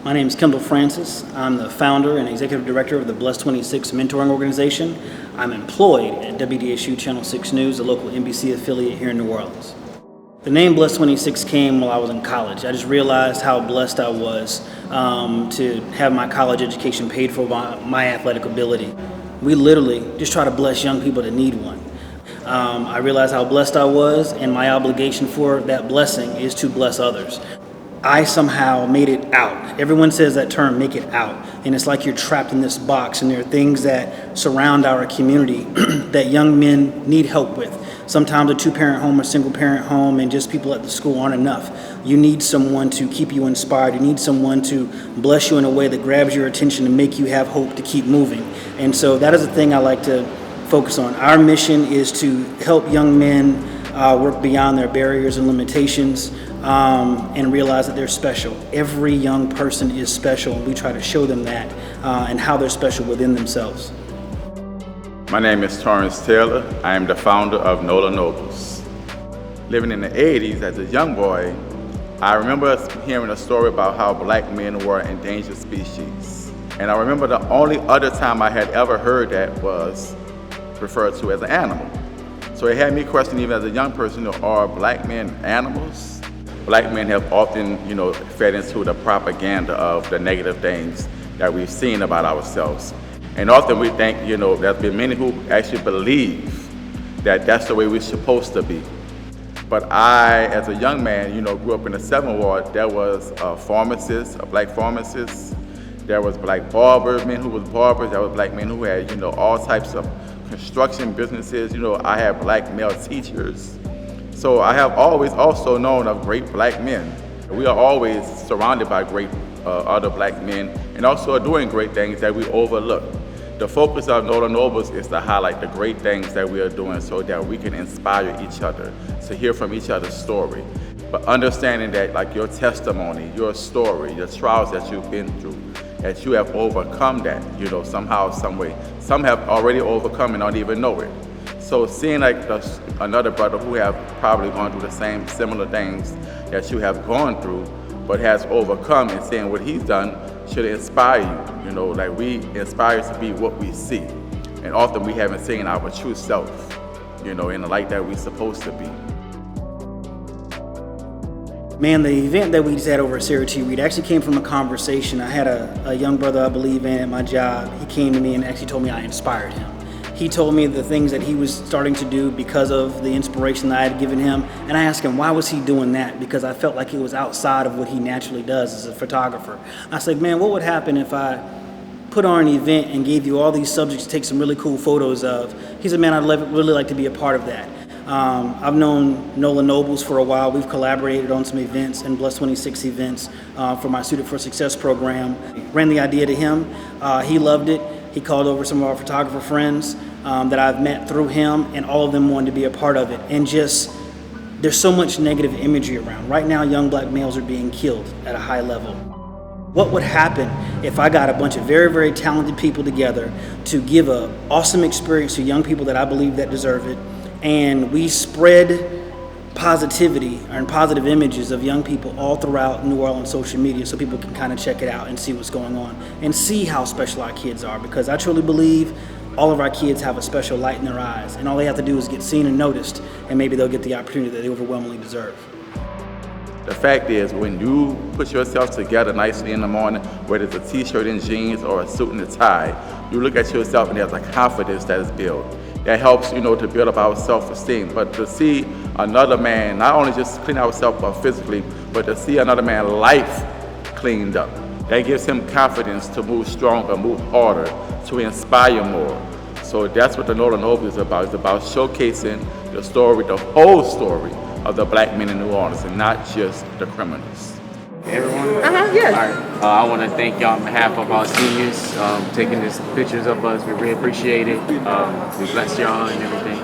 My name is Kendall Francis. I'm the founder and executive director of the Blessed 26 mentoring organization. I'm employed at WDSU Channel 6 News, a local NBC affiliate here in New Orleans. The name Blessed 26 came while I was in college. I just realized how blessed I was to have my college education paid for by my athletic ability. We literally just try to bless young people that need one. I realized how blessed I was, and my obligation for that blessing is to bless others. I somehow made it out. Everyone says that term, make it out. And it's like you're trapped in this box, and there are things that surround our community that young men need help with. Sometimes a two-parent home or single-parent home and just people at the school aren't enough. You need someone to keep you inspired. You need someone to bless you in a way that grabs your attention and make you have hope to keep moving. And so that is the thing I like to focus on. Our mission is to help young men work beyond their barriers and limitations and realize that they're special. Every young person is special, and we try to show them that and how they're special within themselves. My name is Torrance Taylor. I am the founder of Nola Nobles. Living in the 80s as a young boy, I remember hearing a story about how black men were an endangered species. And I remember the only other time I had ever heard that was referred to as an animal. So it had me question, even as a young person, are black men animals? Black men have often, fed into the propaganda of the negative things that we've seen about ourselves. And often we think, there's been many who actually believe that that's the way we're supposed to be. But I, as a young man, grew up in the 7th Ward. There was a pharmacist, a black pharmacist. There was black barbers, men who was barbers. There was black men who had, all types of construction businesses. I had black male teachers. So I have always also known of great black men. We are always surrounded by great other black men and also are doing great things that we overlook. The focus of Nola Nobles is to highlight the great things that we are doing so that we can inspire each other, to hear from each other's story. But understanding that like your testimony, your story, your trials that you've been through, that you have overcome that, somehow, some way. Some have already overcome and don't even know it. So seeing like another brother who have probably gone through the same similar things that you have gone through, but has overcome, and seeing what he's done should inspire you. Like we inspire to be what we see. And often we haven't seen our true self, in the light that we're supposed to be. Man, the event that we just had over at Sarah T. Reed actually came from a conversation. I had a young brother I believe in at my job. He came to me and actually told me I inspired him. He told me the things that he was starting to do because of the inspiration that I had given him. And I asked him, why was he doing that? Because I felt like it was outside of what he naturally does as a photographer. I said, man, what would happen if I put on an event and gave you all these subjects to take some really cool photos of? He said, man, I'd really like to be a part of that. I've known Nola Nobles for a while. We've collaborated on some events and Blessed 26 events for my Student for Success program. Ran the idea to him. He loved it. He called over some of our photographer friends that I've met through him, and all of them wanted to be a part of it. And just, there's so much negative imagery around. Right now, young black males are being killed at a high level. What would happen if I got a bunch of very, very talented people together to give an awesome experience to young people that I believe that deserve it, and we spread positivity and positive images of young people all throughout New Orleans social media so people can kind of check it out and see what's going on and see how special our kids are, because I truly believe all of our kids have a special light in their eyes, and all they have to do is get seen and noticed, and maybe they'll get the opportunity that they overwhelmingly deserve. The fact is, when you put yourself together nicely in the morning, whether it's a t-shirt and jeans or a suit and a tie, you look at yourself and there's a confidence that is built. That helps, to build up our self-esteem. But to see another man, not only just clean ourselves up physically, but to see another man's life cleaned up, that gives him confidence to move stronger, move harder, to inspire more. So that's what the Nola Nobles is about. It's about showcasing the story, the whole story of the black men in New Orleans, and not just the criminals. Hey everyone. Yes. All right. I want to thank y'all on behalf of our seniors taking these pictures of us. We really appreciate it. We bless y'all and everything.